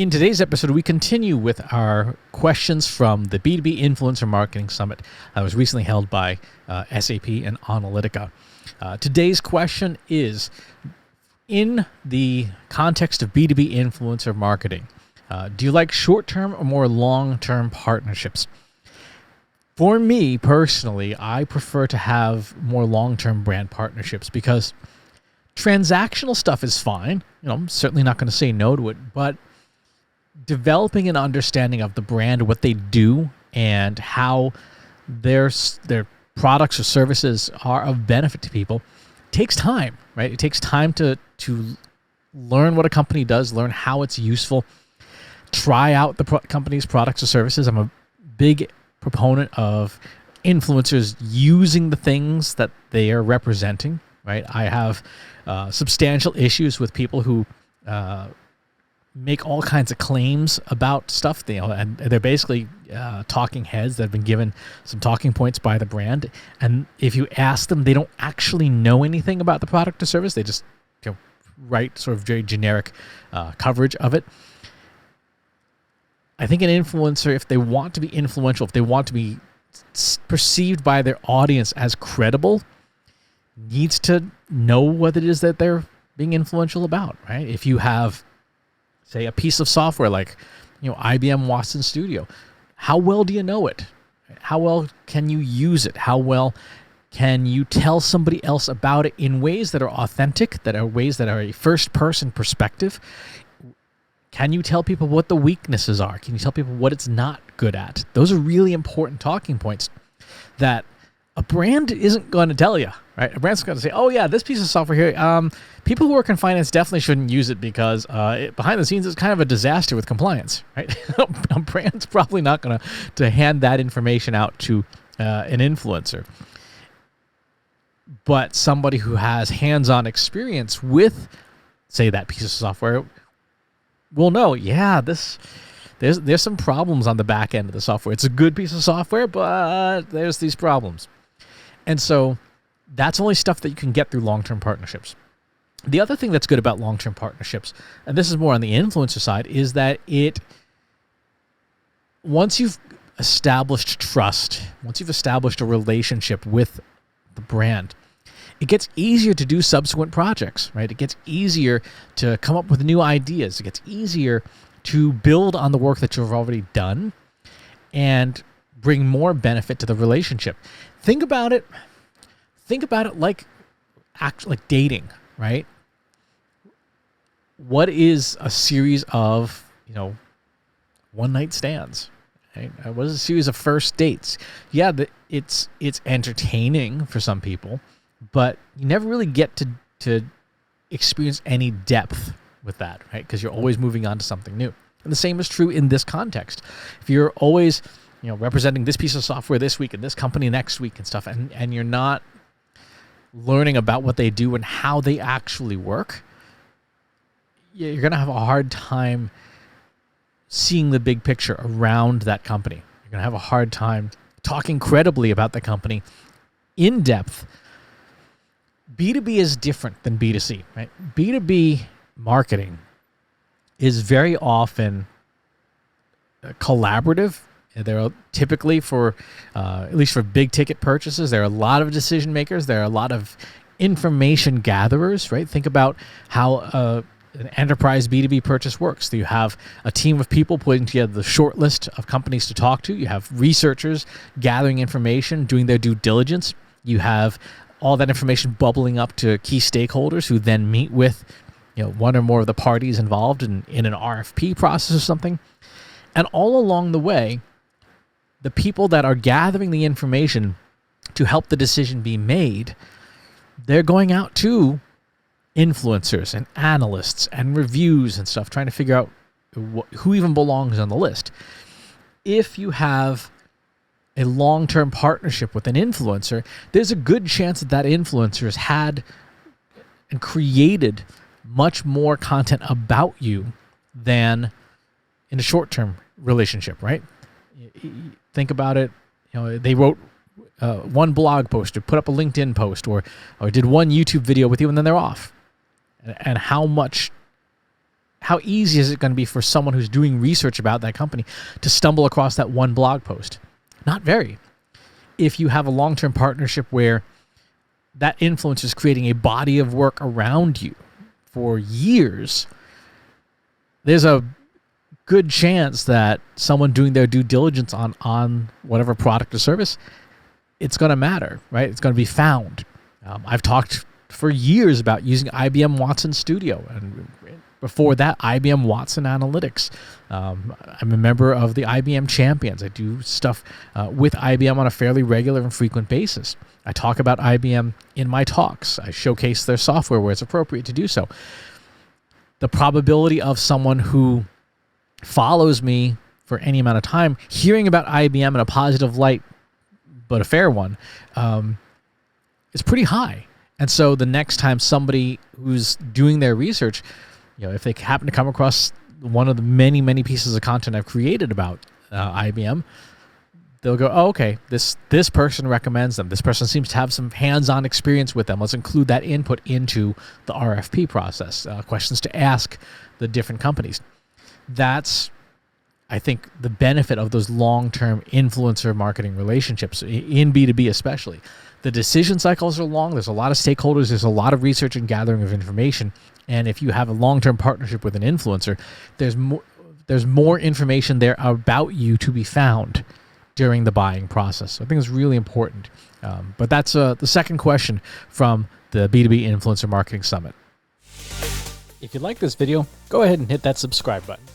In today's episode, we continue with our questions from the B2B Influencer Marketing Summit that was recently held by SAP and Onalytica. Today's question is, in the context of B2B influencer marketing, do you like short-term or more long-term partnerships? For me, personally, I prefer to have more long-term brand partnerships because transactional stuff is fine. I'm certainly not going to say no to it, but developing an understanding of the brand, what they do, and how their products or services are of benefit to people takes time, right? It takes time to learn what a company does, learn how it's useful, try out the company's products or services. I'm a big proponent of influencers using the things that they are representing, right? I have substantial issues with people who make all kinds of claims about stuff, and they're basically talking heads that have been given some talking points by the brand. And if you ask them, they don't actually know anything about the product or service. They just write sort of very generic coverage of it. I think an influencer, if they want to be influential, if they want to be perceived by their audience as credible, needs to know what it is that they're being influential about, right? If you have, say, a piece of software like, IBM Watson Studio, how well do you know it? How well can you use it? How well can you tell somebody else about it in ways that are authentic, that are ways that are a first-person perspective? Can you tell people what the weaknesses are? Can you tell people what it's not good at? Those are really important talking points that a brand isn't going to tell you, right? A brand's going to say, oh yeah, this piece of software here, people who work in finance definitely shouldn't use it because behind the scenes it's kind of a disaster with compliance, right? A brand's probably not going to hand that information out to an influencer. But somebody who has hands-on experience with, say, that piece of software will know, yeah, there's some problems on the back end of the software. It's a good piece of software, but there's these problems. And so that's only stuff that you can get through long-term partnerships. The other thing that's good about long-term partnerships, and this is more on the influencer side, is that once you've established trust, once you've established a relationship with the brand, it gets easier to do subsequent projects, right? It gets easier to come up with new ideas. It gets easier to build on the work that you've already done and bring more benefit to the relationship. Think about it like dating, right? What is a series of, one-night stands, right? What is a series of first dates? Yeah, it's entertaining for some people, but you never really get to experience any depth with that, right? Because you're always moving on to something new. And the same is true in this context. If you're always, representing this piece of software this week and this company next week and stuff, and you're not learning about what they do and how they actually work, you're going to have a hard time seeing the big picture around that company. You're going to have a hard time talking credibly about the company in depth. B2B is different than B2C, right? B2B marketing is very often collaborative. There are typically at least for big ticket purchases, there are a lot of decision makers. There are a lot of information gatherers, right? Think about how an enterprise B2B purchase works. So you have a team of people putting together the short list of companies to talk to. You have researchers gathering information, doing their due diligence. You have all that information bubbling up to key stakeholders who then meet with one or more of the parties involved in an RFP process or something. And all along the way, the people that are gathering the information to help the decision be made, they're going out to influencers and analysts and reviews and stuff, trying to figure out who even belongs on the list. If you have a long-term partnership with an influencer, there's a good chance that influencer has had and created much more content about you than in a short-term relationship, right? Think about it. They wrote one blog post or put up a LinkedIn post or did one YouTube video with you and then they're off. And how much how easy is it going to be for someone who's doing research about that company to stumble across that one blog post? Not very. If you have a long-term partnership where that influencer is creating a body of work around you for years, there's a good chance that someone doing their due diligence on whatever product or service, it's going to matter, right? It's going to be found. I've talked for years about using IBM Watson Studio, and before that, IBM Watson Analytics. I'm a member of the IBM Champions. I do stuff with IBM on a fairly regular and frequent basis. I talk about IBM in my talks. I showcase their software where it's appropriate to do so. The probability of someone who follows me for any amount of time hearing about IBM in a positive light, but a fair one, is pretty high. And so the next time somebody who's doing their research, if they happen to come across one of the many, many pieces of content I've created about IBM, they'll go, oh, okay, this person recommends them. This person seems to have some hands-on experience with them. Let's include that input into the RFP process, questions to ask the different companies. That's, I think, the benefit of those long-term influencer marketing relationships, in B2B especially. The decision cycles are long. There's a lot of stakeholders. There's a lot of research and gathering of information. And if you have a long-term partnership with an influencer, there's more information there about you to be found during the buying process. So I think it's really important. But that's the second question from the B2B Influencer Marketing Summit. If you like this video, go ahead and hit that subscribe button.